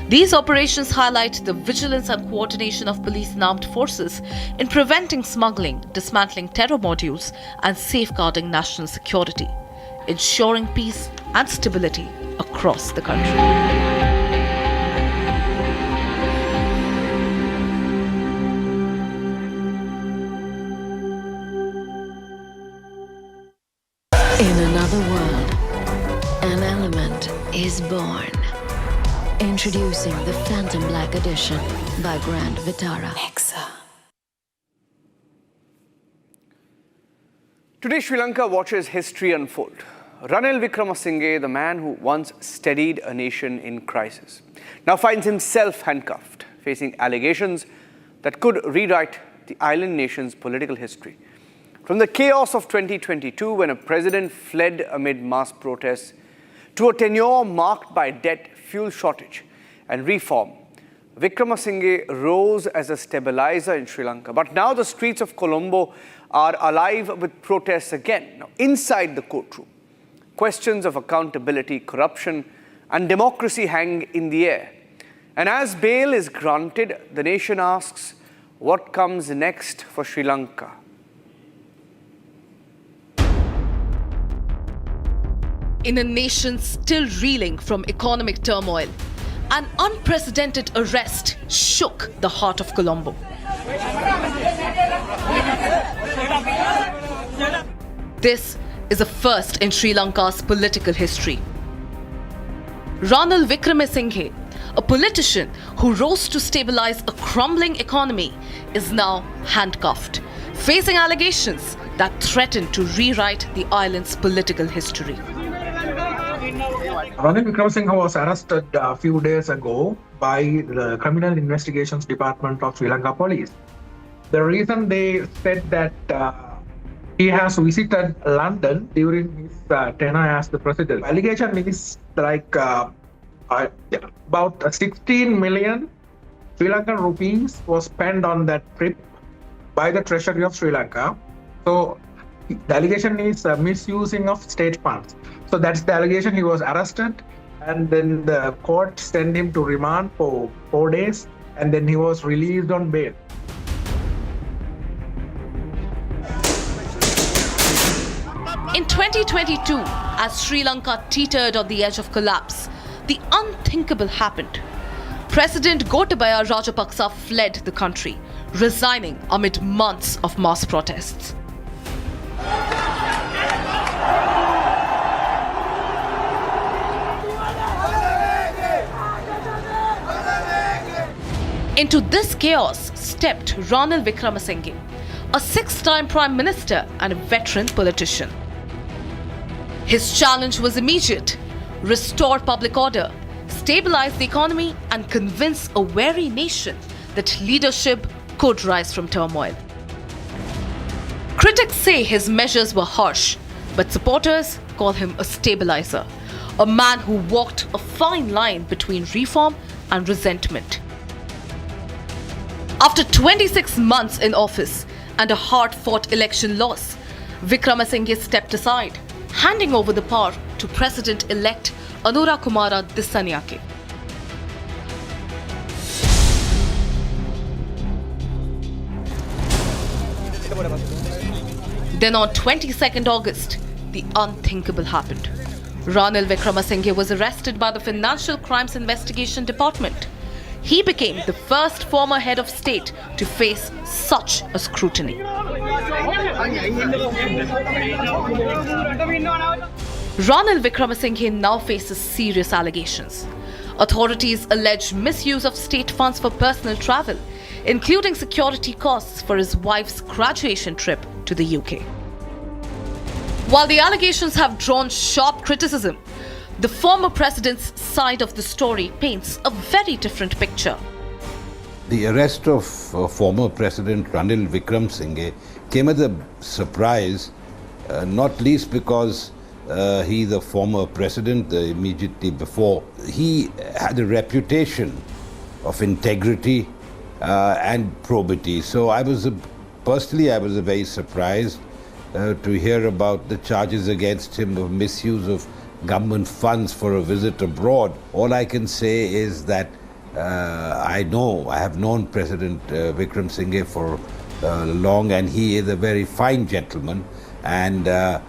These operations highlight the vigilance and coordination of police and armed forces in preventing smuggling, dismantling terror modules, and safeguarding national security, ensuring peace and stability across the country. In another world, an element is born. Introducing the Phantom Black Edition by Grand Vitara. Today, Sri Lanka watches history unfold. Ranil Wickremesinghe, the man who once steadied a nation in crisis, now finds himself handcuffed, facing allegations that could rewrite the island nation's political history. From the chaos of 2022, when a president fled amid mass protests, to a tenure marked by debt, fuel shortage, and reform, Wickremesinghe rose as a stabilizer in Sri Lanka. But now the streets of Colombo are alive with protests again. Now, inside the courtroom, questions of accountability, corruption, and democracy hang in the air. And as bail is granted, the nation asks, what comes next for Sri Lanka? In a nation still reeling from economic turmoil, an unprecedented arrest shook the heart of Colombo. This is a first in Sri Lanka's political history. Ranil Wickremesinghe, a politician who rose to stabilize a crumbling economy, is now handcuffed, facing allegations that threaten to rewrite the island's political history. Ranil Wickremesinghe was arrested a few days ago by the Criminal Investigations Department of Sri Lanka Police. The reason they said that he has visited London during his tenure as the president. Allegation is like about 16 million Sri Lankan rupees was spent on that trip by the Treasury of Sri Lanka. So the allegation is misusing of state funds. So that's the allegation. He was arrested, and then the court sent him to remand for 4 days, and then he was released on bail. In 2022, as Sri Lanka teetered on the edge of collapse, the unthinkable happened. President Gotabaya Rajapaksa fled the country, resigning amid months of mass protests. Into this chaos stepped Ranil Wickremesinghe, a 6-time Prime Minister and a veteran politician. His challenge was immediate: restore public order, stabilize the economy, and convince a wary nation that leadership could rise from turmoil. Critics say his measures were harsh, but supporters call him a stabilizer, a man who walked a fine line between reform and resentment. After 26 months in office and a hard-fought election loss, Wickremesinghe stepped aside, handing over the power to President-elect Anura Kumara Dissanayake. Then on 22nd August, the unthinkable happened. Ranil Wickremesinghe was arrested by the Financial Crimes Investigation Department. He became the first former head of state to face such a scrutiny. Ranil Wickremesinghe now faces serious allegations. Authorities allege misuse of state funds for personal travel, including security costs for his wife's graduation trip to the UK. While the allegations have drawn sharp criticism, the former president's side of the story paints a very different picture. The arrest of former President Ranil Wickremesinghe came as a surprise, not least because he, the former president, immediately before, he had a reputation of integrity and probity. So personally I was very surprised to hear about the charges against him of misuse of government funds for a visit abroad. All I can say is that I have known President Wickremesinghe for long, and he is a very fine gentleman and a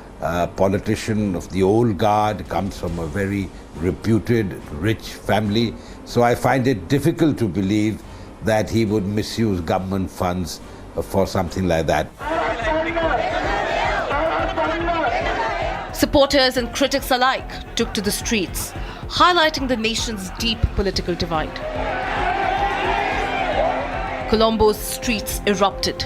politician of the old guard, comes from a very reputed, rich family. So I find it difficult to believe that he would misuse government funds for something like that. Supporters and critics alike took to the streets, highlighting the nation's deep political divide. Colombo's streets erupted.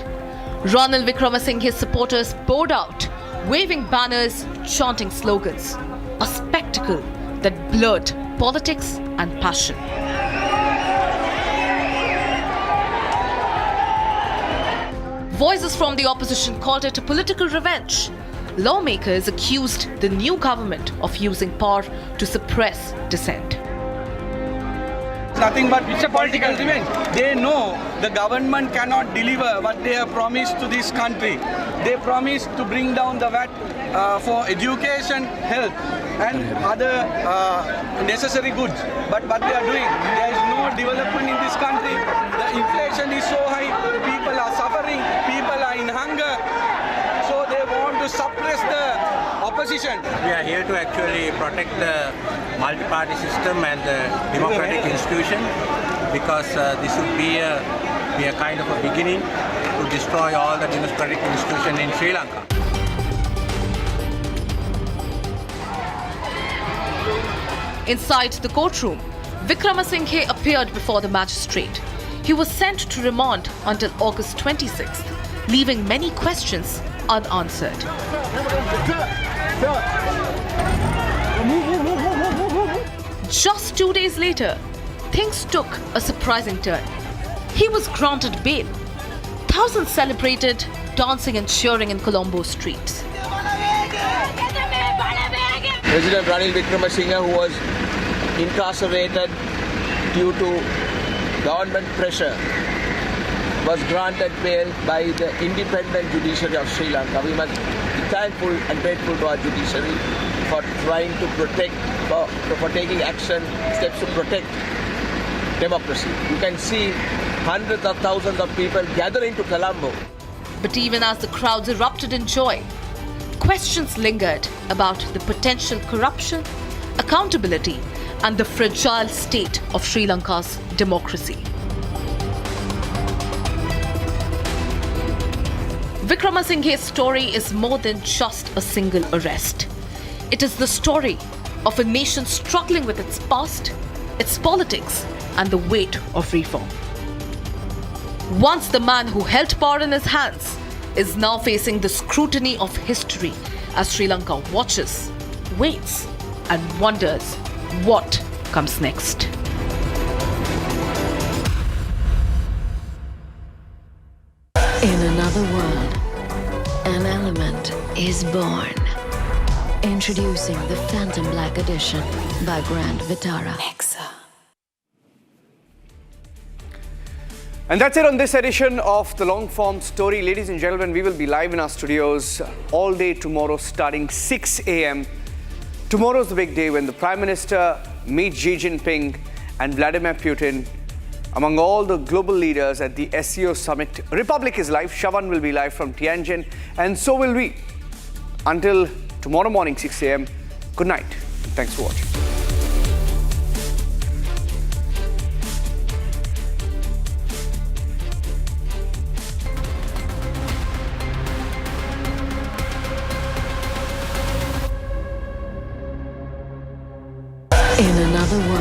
Ranil Wickremesinghe's supporters poured out, waving banners, chanting slogans. A spectacle that blurred politics and passion. Voices from the opposition called it a political revenge. Lawmakers accused the new government of using power to suppress dissent. Nothing but it's a political revenge. They know the government cannot deliver what they have promised to this country. They promised to bring down the VAT for education, health and other necessary goods. But what they are doing, there is no development in this country. The inflation is so high, people are suffering, people are in hunger. So they want to suppress the opposition. We are here to actually protect the multi-party system and the democratic institution, because this would be a kind of a beginning to destroy all the democratic institution in Sri Lanka. Inside the courtroom, Wickremesinghe appeared before the magistrate. He was sent to remand until August 26th, leaving many questions unanswered. Just 2 days later, things took a surprising turn. He was granted bail. Thousands celebrated, dancing and cheering in Colombo streets. President Ranil Wickremesinghe, who was incarcerated due to government pressure, was granted bail by the independent judiciary of Sri Lanka. We must be thankful and grateful to our judiciary for trying to protect, for taking action, steps to protect democracy. You can see hundreds of thousands of people gathering to Colombo. But even as the crowds erupted in joy, questions lingered about the potential corruption, accountability, and the fragile state of Sri Lanka's democracy. Wickremesinghe's story is more than just a single arrest. It is the story of a nation struggling with its past, its politics, and the weight of reform. Once the man who held power in his hands is now facing the scrutiny of history as Sri Lanka watches, waits, and wonders what comes next. In another world, an element is born. Introducing the Phantom Black Edition by Grand Vitara. And that's it on this edition of the long form story. Ladies and gentlemen, we will be live in our studios all day tomorrow starting 6 a.m. Tomorrow's the big day when the Prime Minister meets Xi Jinping and Vladimir Putin, among all the global leaders at the SCO Summit. Republic is live. Shavan will be live from Tianjin, and so will we. Until tomorrow morning, 6 a.m. Good night. Thanks for watching. In another world.